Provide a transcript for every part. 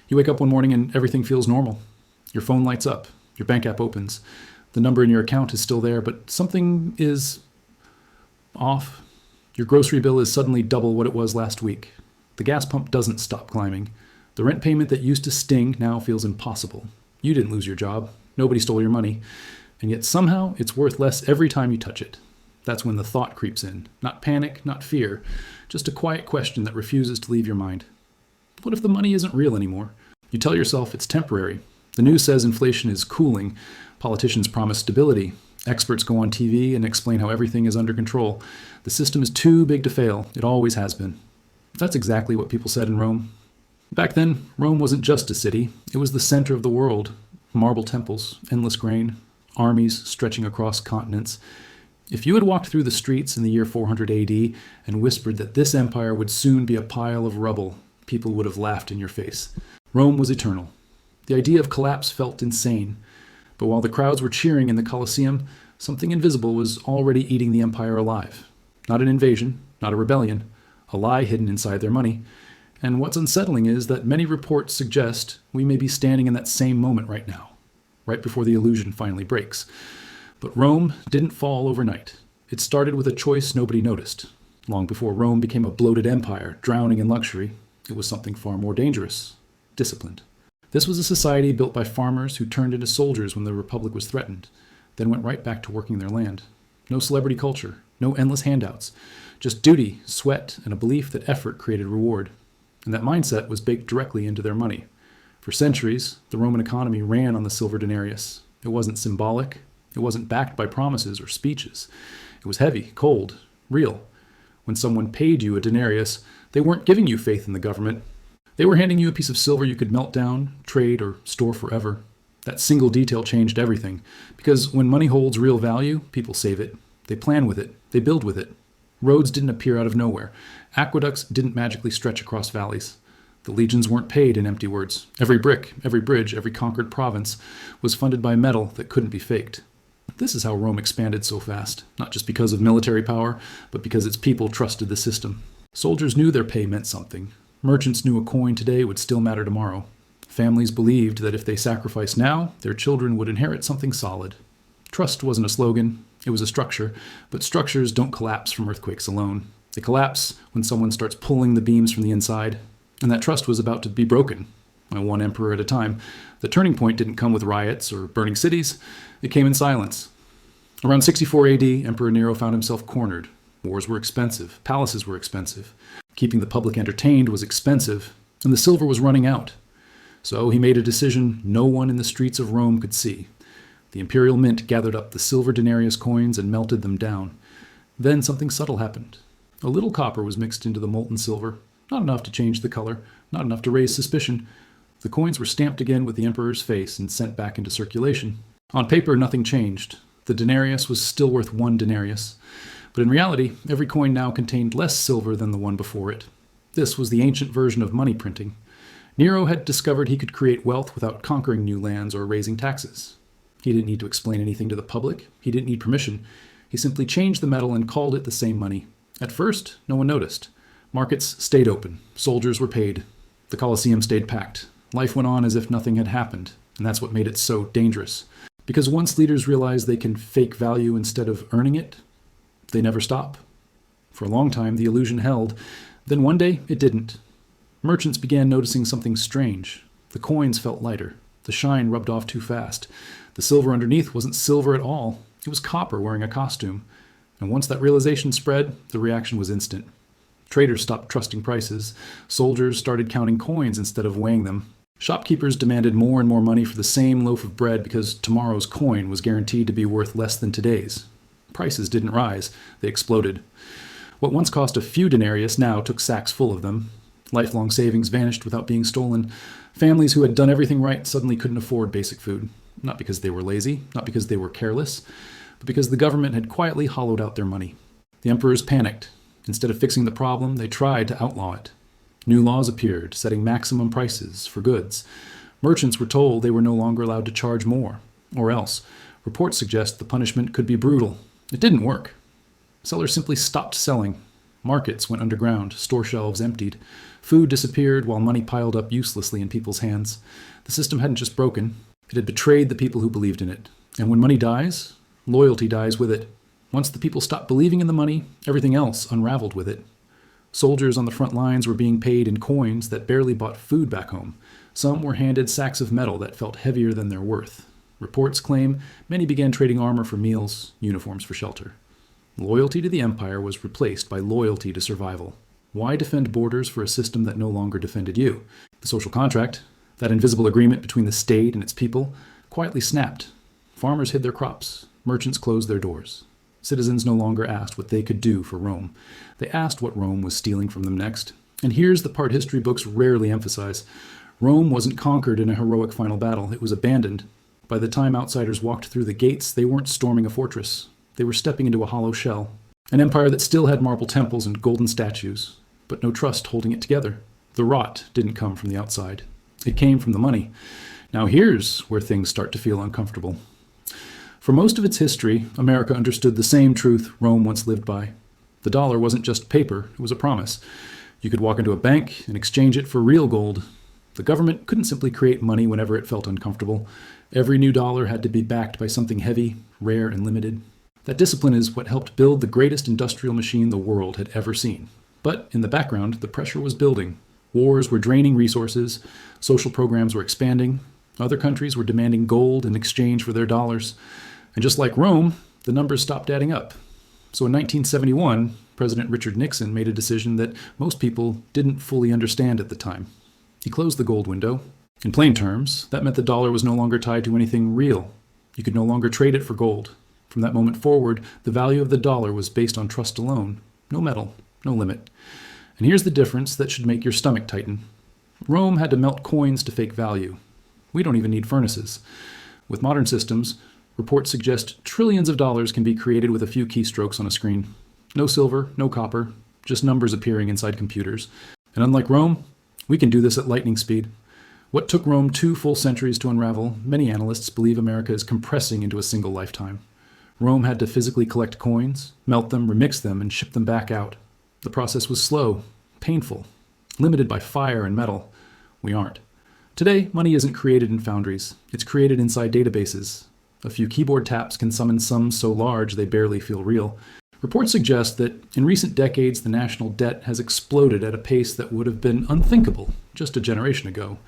You wake up one morning and everything feels normal. Your phone lights up, your bank app opens, the number in your account is still there, but something is off. Your grocery bill is suddenly double what it was last week. The gas pump doesn't stop climbing. The rent payment that used to sting now feels impossible. You didn't lose your job. Nobody stole your money. And yet somehow it's worth less every time you touch it. That's when the thought creeps in. Not panic, not fear. Just a quiet question that refuses to leave your mind. What if the money isn't real anymore? You tell yourself it's temporary. The news says inflation is cooling. Politicians promise stability. Experts go on TV and explain how everything is under control. The system is too big to fail. It always has been. That's exactly what people said in Rome. Back then, Rome wasn't just a city. It was the center of the world. Marble temples, endless grain, armies stretching across continents. If you had walked through the streets in the year 400 AD and whispered that this empire would soon be a pile of rubble, people would have laughed in your face. Rome was eternal. The idea of collapse felt insane. But while the crowds were cheering in the Colosseum, something invisible was already eating the empire alive. Not an invasion, not a rebellion, a lie hidden inside their money. And what's unsettling is that many reports suggest we may be standing in that same moment right now, right before the illusion finally breaks. But Rome didn't fall overnight. It started with a choice nobody noticed. Long before Rome became a bloated empire, drowning in luxury, it was something far more dangerous: disciplined. This was a society built by farmers who turned into soldiers when the Republic was threatened, then went right back to working their land. No celebrity culture, no endless handouts, just duty, sweat, and a belief that effort created reward. And that mindset was baked directly into their money. For centuries, the Roman economy ran on the silver denarius. It wasn't symbolic. It wasn't backed by promises or speeches. It was heavy, cold, real. When someone paid you a denarius, they weren't giving you faith in the government. They were handing you a piece of silver you could melt down, trade, or store forever. That single detail changed everything. Because when money holds real value, people save it. They plan with it. They build with it. Roads didn't appear out of nowhere. Aqueducts didn't magically stretch across valleys. The legions weren't paid in empty words. Every brick, every bridge, every conquered province was funded by metal that couldn't be faked. This is how Rome expanded so fast, not just because of military power, but because its people trusted the system. Soldiers knew their pay meant something. Merchants knew a coin today would still matter tomorrow. Families believed that if they sacrificed now, their children would inherit something solid. Trust wasn't a slogan, it was a structure, but structures don't collapse from earthquakes alone. They collapse when someone starts pulling the beams from the inside, and that trust was about to be broken, one emperor at a time. The turning point didn't come with riots or burning cities, it came in silence. Around 64 AD, Emperor Nero found himself cornered. Wars were expensive, palaces were expensive. Keeping the public entertained was expensive, and the silver was running out. So he made a decision no one in the streets of Rome could see. The imperial mint gathered up the silver denarius coins and melted them down. Then something subtle happened. A little copper was mixed into the molten silver, not enough to change the color, not enough to raise suspicion. The coins were stamped again with the emperor's face and sent back into circulation. On paper, nothing changed. The denarius was still worth 1 denarius. But in reality, every coin now contained less silver than the one before it. This was the ancient version of money printing. Nero had discovered he could create wealth without conquering new lands or raising taxes. He didn't need to explain anything to the public. He didn't need permission. He simply changed the metal and called it the same money. At first, no one noticed. Markets stayed open. Soldiers were paid. The Colosseum stayed packed. Life went on as if nothing had happened, and that's what made it so dangerous. Because once leaders realize they can fake value instead of earning it, they never stop. For a long time, the illusion held. Then one day, it didn't. Merchants began noticing something strange. The coins felt lighter. The shine rubbed off too fast. The silver underneath wasn't silver at all. It was copper wearing a costume. And once that realization spread, the reaction was instant. Traders stopped trusting prices. Soldiers started counting coins instead of weighing them. Shopkeepers demanded more and more money for the same loaf of bread because tomorrow's coin was guaranteed to be worth less than today's. Prices didn't rise, they exploded. What once cost a few denarius now took sacks full of them. Lifelong savings vanished without being stolen. Families who had done everything right suddenly couldn't afford basic food. Not because they were lazy, not because they were careless, but because the government had quietly hollowed out their money. The emperors panicked. Instead of fixing the problem, they tried to outlaw it. New laws appeared, setting maximum prices for goods. Merchants were told they were no longer allowed to charge more, or else. Reports suggest the punishment could be brutal. It didn't work. Sellers simply stopped selling. Markets went underground, store shelves emptied. Food disappeared while money piled up uselessly in people's hands. The system hadn't just broken, it had betrayed the people who believed in it. And when money dies, loyalty dies with it. Once the people stopped believing in the money, everything else unraveled with it. Soldiers on the front lines were being paid in coins that barely bought food back home. Some were handed sacks of metal that felt heavier than their worth. Reports claim many began trading armor for meals, uniforms for shelter. Loyalty to the empire was replaced by loyalty to survival. Why defend borders for a system that no longer defended you? The social contract, that invisible agreement between the state and its people, quietly snapped. Farmers hid their crops. Merchants closed their doors. Citizens no longer asked what they could do for Rome. They asked what Rome was stealing from them next. And here's the part history books rarely emphasize. Rome wasn't conquered in a heroic final battle. It was abandoned. By the time outsiders walked through the gates, they weren't storming a fortress. They were stepping into a hollow shell. An empire that still had marble temples and golden statues, but no trust holding it together. The rot didn't come from the outside. It came from the money. Now here's where things start to feel uncomfortable. For most of its history, America understood the same truth Rome once lived by. The dollar wasn't just paper, it was a promise. You could walk into a bank and exchange it for real gold. The government couldn't simply create money whenever it felt uncomfortable. Every new dollar had to be backed by something heavy, rare, and limited. That discipline is what helped build the greatest industrial machine the world had ever seen. But in the background, the pressure was building. Wars were draining resources, social programs were expanding, other countries were demanding gold in exchange for their dollars. And just like Rome, the numbers stopped adding up. So in 1971, President Richard Nixon made a decision that most people didn't fully understand at the time. He closed the gold window. In plain terms, that meant the dollar was no longer tied to anything real. You could no longer trade it for gold. From that moment forward, the value of the dollar was based on trust alone. No metal, no limit. And here's the difference that should make your stomach tighten. Rome had to melt coins to fake value. We don't even need furnaces. With modern systems, reports suggest trillions of dollars can be created with a few keystrokes on a screen. No silver, no copper, just numbers appearing inside computers. And unlike Rome, we can do this at lightning speed. What took Rome 2 full centuries to unravel, many analysts believe America is compressing into a single lifetime. Rome had to physically collect coins, melt them, remix them, and ship them back out. The process was slow, painful, limited by fire and metal. We aren't. Today, money isn't created in foundries. It's created inside databases. A few keyboard taps can summon sums so large they barely feel real. Reports suggest that in recent decades, the national debt has exploded at a pace that would have been unthinkable just a generation ago.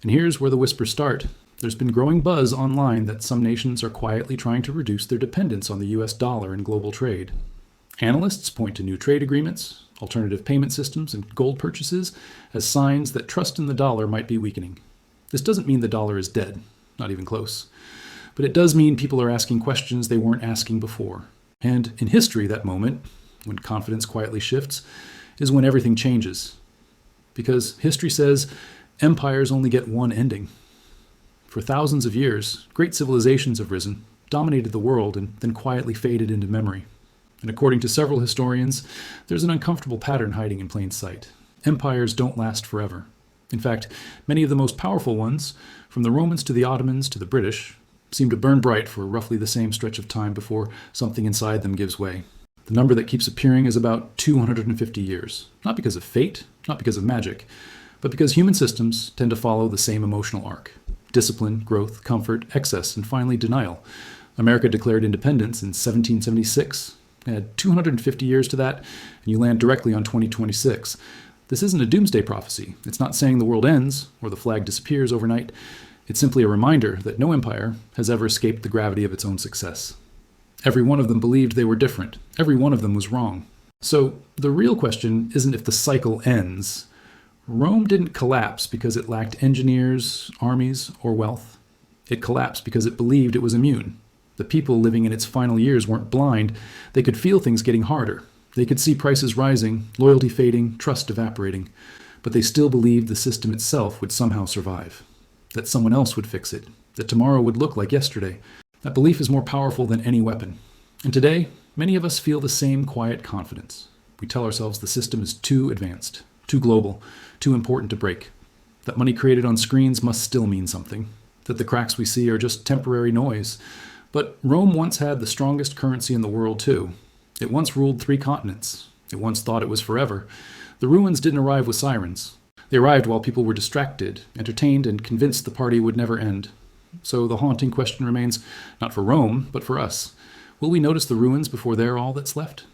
And here's where the whispers start. There's been growing buzz online that some nations are quietly trying to reduce their dependence on the US dollar in global trade. Analysts point to new trade agreements, alternative payment systems, and gold purchases as signs that trust in the dollar might be weakening. This doesn't mean the dollar is dead, not even close. But it does mean people are asking questions they weren't asking before. And in history, that moment, when confidence quietly shifts, is when everything changes. Because history says empires only get one ending. For thousands of years, great civilizations have risen, dominated the world, and then quietly faded into memory. And according to several historians, there's an uncomfortable pattern hiding in plain sight. Empires don't last forever. In fact, many of the most powerful ones, from the Romans to the Ottomans to the British, seem to burn bright for roughly the same stretch of time before something inside them gives way. The number that keeps appearing is about 250 years, not because of fate, not because of magic, but because human systems tend to follow the same emotional arc. Discipline, growth, comfort, excess, and finally denial. America declared independence in 1776. Add 250 years to that, and you land directly on 2026. This isn't a doomsday prophecy. It's not saying the world ends or the flag disappears overnight. It's simply a reminder that no empire has ever escaped the gravity of its own success. Every one of them believed they were different. Every one of them was wrong. So the real question isn't if the cycle ends. Rome didn't collapse because it lacked engineers, armies, or wealth. It collapsed because it believed it was immune. The people living in its final years weren't blind. They could feel things getting harder. They could see prices rising, loyalty fading, trust evaporating. But they still believed the system itself would somehow survive. That someone else would fix it. That tomorrow would look like yesterday. That belief is more powerful than any weapon. And today, many of us feel the same quiet confidence. We tell ourselves the system is too advanced, too global, too important to break. That money created on screens must still mean something. That the cracks we see are just temporary noise. But Rome once had the strongest currency in the world too. It once ruled 3 continents. It once thought it was forever. The ruins didn't arrive with sirens. They arrived while people were distracted, entertained, and convinced the party would never end. So the haunting question remains, not for Rome, but for us. Will we notice the ruins before they're all that's left?